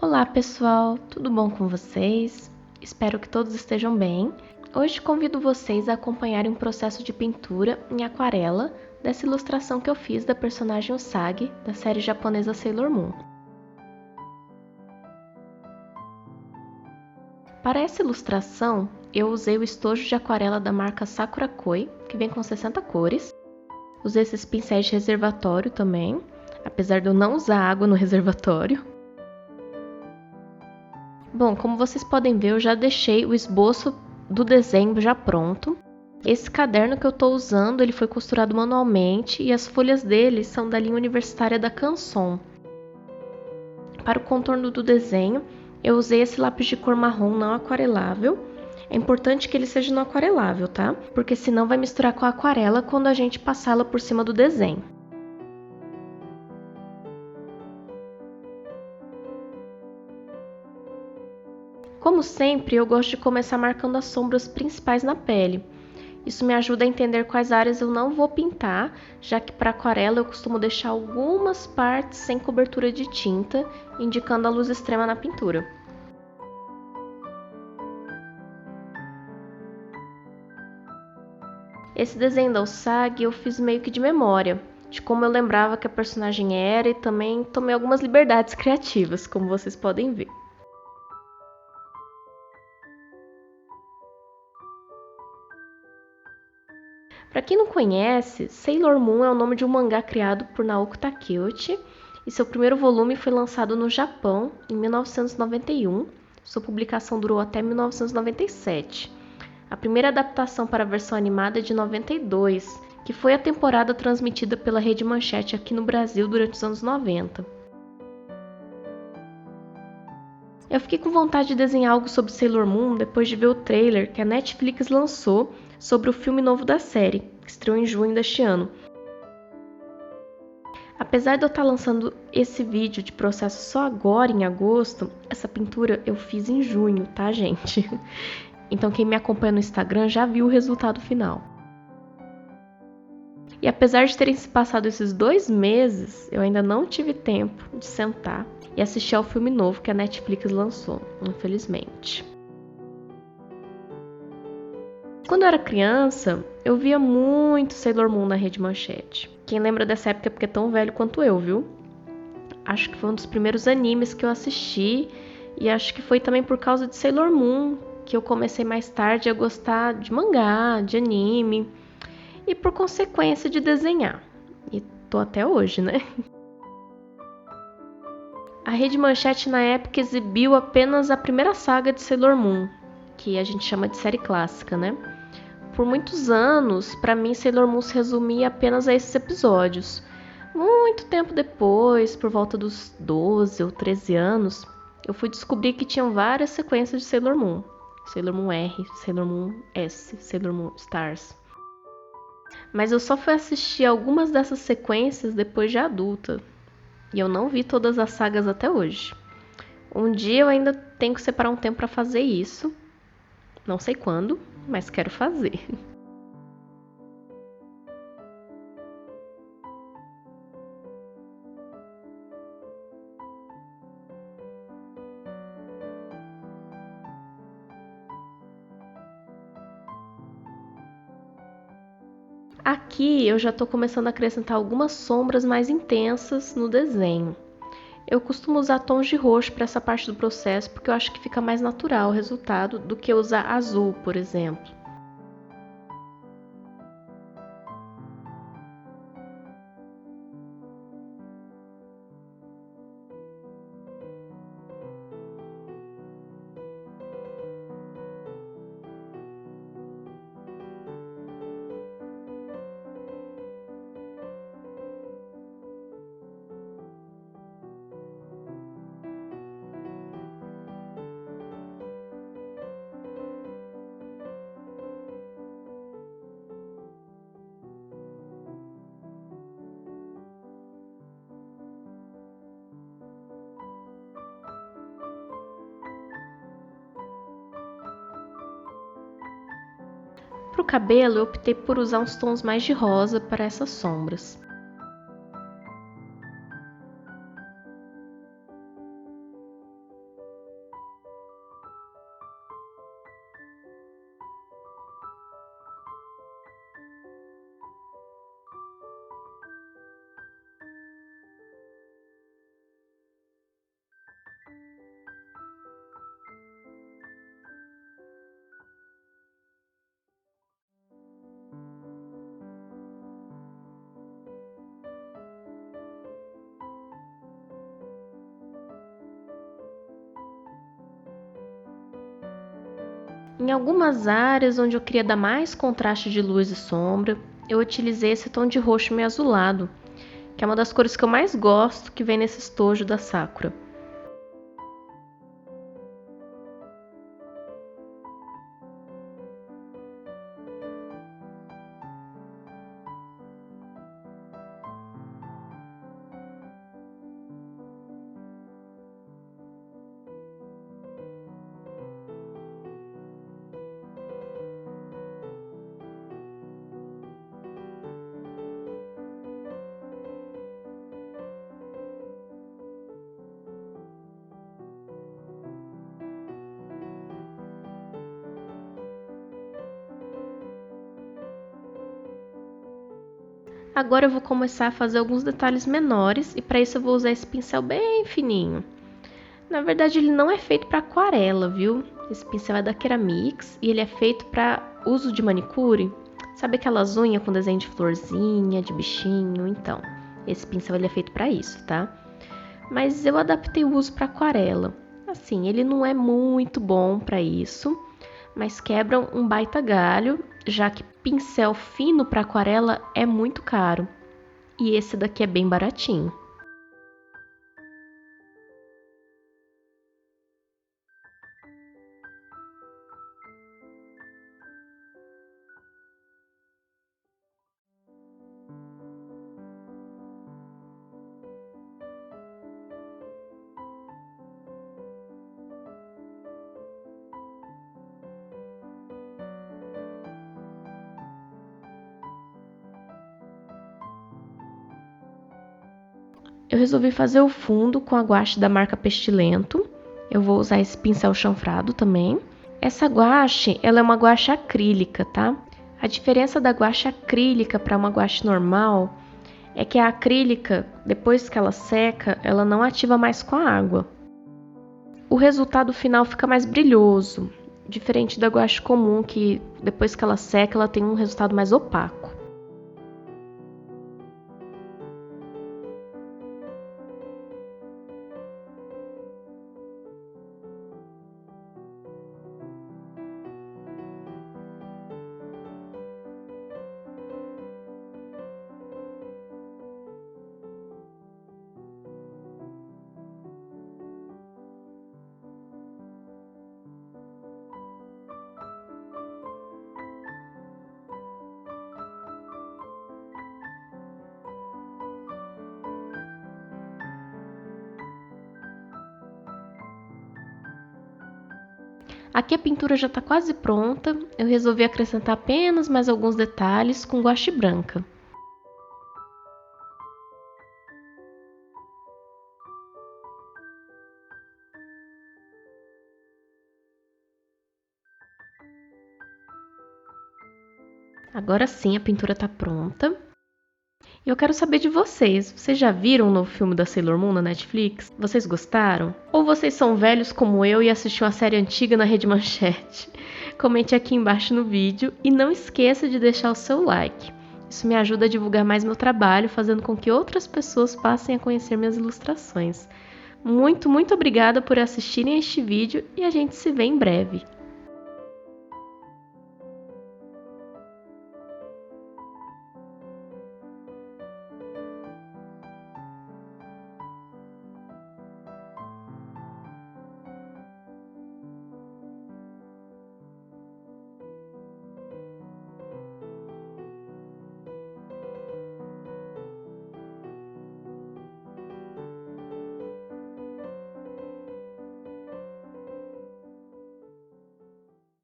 Olá pessoal, tudo bom com vocês? Espero que todos estejam bem. Hoje convido vocês a acompanharem um processo de pintura em aquarela dessa ilustração que eu fiz da personagem Usagi da série japonesa Sailor Moon. Para essa ilustração, eu usei o estojo de aquarela da marca Sakura Koi, que vem com 60 cores. Usei esses pincéis de reservatório também, apesar de eu não usar água no reservatório. Bom, como vocês podem ver, eu já deixei o esboço do desenho já pronto. Esse caderno que eu estou usando, ele foi costurado manualmente e as folhas dele são da linha universitária da Canson. Para o contorno do desenho, eu usei esse lápis de cor marrom não aquarelável. É importante que ele seja não aquarelável, tá? Porque senão vai misturar com a aquarela quando a gente passá-la por cima do desenho. Como sempre, eu gosto de começar marcando as sombras principais na pele. Isso me ajuda a entender quais áreas eu não vou pintar, já que para aquarela eu costumo deixar algumas partes sem cobertura de tinta, indicando a luz extrema na pintura. Esse desenho da Usagi eu fiz meio que de memória, de como eu lembrava que a personagem era, e também tomei algumas liberdades criativas, como vocês podem ver. Para quem não conhece, Sailor Moon é o nome de um mangá criado por Naoko Takeuchi e seu primeiro volume foi lançado no Japão em 1991. Sua publicação durou até 1997. A primeira adaptação para a versão animada é de 92, que foi a temporada transmitida pela Rede Manchete aqui no Brasil durante os anos 90. Eu fiquei com vontade de desenhar algo sobre Sailor Moon depois de ver o trailer que a Netflix lançou sobre o filme novo da série, que estreou em junho deste ano. Apesar de eu estar lançando esse vídeo de processo só agora, em agosto, essa pintura eu fiz em junho, tá, gente? Então quem me acompanha no Instagram já viu o resultado final. E apesar de terem se passado esses 2 meses, eu ainda não tive tempo de sentar e assistir ao filme novo que a Netflix lançou, infelizmente. Quando eu era criança, eu via muito Sailor Moon na Rede Manchete. Quem lembra dessa época é porque é tão velho quanto eu, viu? Acho que foi um dos primeiros animes que eu assisti e acho que foi também por causa de Sailor Moon que eu comecei mais tarde a gostar de mangá, de anime e por consequência de desenhar. E tô até hoje, né? A Rede Manchete na época exibiu apenas a primeira saga de Sailor Moon, que a gente chama de série clássica, né? Por muitos anos, para mim, Sailor Moon se resumia apenas a esses episódios. Muito tempo depois, por volta dos 12 ou 13 anos, eu fui descobrir que tinham várias sequências de Sailor Moon. Sailor Moon R, Sailor Moon S, Sailor Moon Stars. Mas eu só fui assistir algumas dessas sequências depois de adulta. E eu não vi todas as sagas até hoje. Um dia eu ainda tenho que separar um tempo para fazer isso. Não sei quando, mas quero fazer. Aqui eu já estou começando a acrescentar algumas sombras mais intensas no desenho. Eu costumo usar tons de roxo para essa parte do processo porque eu acho que fica mais natural o resultado do que usar azul, por exemplo. Para o cabelo, eu optei por usar uns tons mais de rosa para essas sombras. Em algumas áreas onde eu queria dar mais contraste de luz e sombra, eu utilizei esse tom de roxo meio azulado, que é uma das cores que eu mais gosto que vem nesse estojo da Sakura. Agora eu vou começar a fazer alguns detalhes menores e para isso eu vou usar esse pincel bem fininho. Na verdade ele não é feito para aquarela, viu? Esse pincel é da Keramix e ele é feito para uso de manicure. Sabe aquelas unhas com desenho de florzinha, de bichinho? Então, esse pincel ele é feito para isso, tá? Mas eu adaptei o uso para aquarela. Assim, ele não é muito bom para isso, mas quebra um baita galho, já que pincel fino para aquarela é muito caro. E esse daqui é bem baratinho. Eu resolvi fazer o fundo com a guache da marca Pestilento. Eu vou usar esse pincel chanfrado também. Essa guache, ela é uma guache acrílica, tá? A diferença da guache acrílica para uma guache normal é que a acrílica, depois que ela seca, ela não ativa mais com a água. O resultado final fica mais brilhoso, diferente da guache comum, que depois que ela seca, ela tem um resultado mais opaco. Aqui a pintura já está quase pronta, eu resolvi acrescentar apenas mais alguns detalhes com guache branca. Agora sim a pintura está pronta. E eu quero saber de vocês. Vocês já viram o novo filme da Sailor Moon na Netflix? Vocês gostaram? Ou vocês são velhos como eu e assistiram a série antiga na Rede Manchete? Comente aqui embaixo no vídeo e não esqueça de deixar o seu like. Isso me ajuda a divulgar mais meu trabalho, fazendo com que outras pessoas passem a conhecer minhas ilustrações. Muito obrigada por assistirem a este vídeo e a gente se vê em breve.